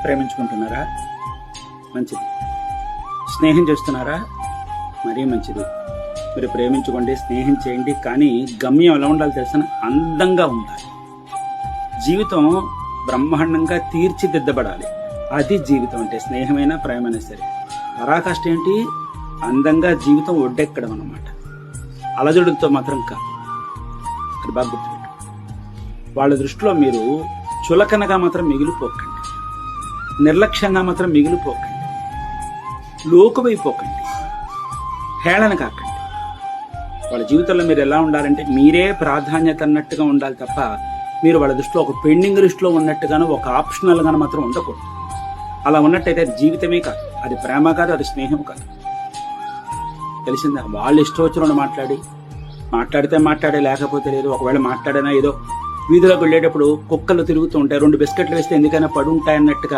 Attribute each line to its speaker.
Speaker 1: ప్రేమించుకుంటున్నారా? మంచిది. స్నేహం చేస్తున్నారా? మరీ మంచిది. మీరు ప్రేమించుకోండి, స్నేహం చేయండి, కానీ గమ్యం ఎలా ఉండాలి తెలిసిన? అందంగా ఉండాలి. జీవితం బ్రహ్మాండంగా తీర్చిదిద్దబడాలి. అది జీవితం అంటే. స్నేహమైనా ప్రేమైనా సరే. పరాకాష్ట ఏంటి? అందంగా జీవితం ఒడ్డెక్కడం అన్నమాట. అలజడులతో మాత్రం కాదు. అది బాగా గుర్తుపెట్టు. వాళ్ళ దృష్టిలో మీరు చులకనగా మాత్రం మిగిలిపోకండి, నిర్లక్ష్యంగా మాత్రం మిగిలిపోకండి, లోకువైపోకండి, హేళన కాకండి. వాళ్ళ జీవితంలో మీరు ఎలా ఉండాలంటే మీరే ప్రాధాన్యత అన్నట్టుగా ఉండాలి తప్ప మీరు వాళ్ళ దృష్టిలో ఒక పెండింగ్ లిస్టులో ఉన్నట్టుగాను, ఒక ఆప్షనల్ గాను మాత్రం ఉండకూడదు. అలా ఉన్నట్టయితే అది జీవితమే కాదు, అది ప్రేమ కాదు, అది స్నేహం కాదు. తెలిసిందా? వాళ్ళు ఇష్టం వచ్చిన మాట్లాడితే మాట్లాడే, లేకపోతే లేదు. ఒకవేళ మాట్లాడినా ఏదో వీధిలోకి వెళ్ళేటప్పుడు కుక్కలు తిరుగుతూ ఉంటాయి, 2 బిస్కెట్లు వేస్తే ఎందుకైనా పడి ఉంటాయన్నట్టుగా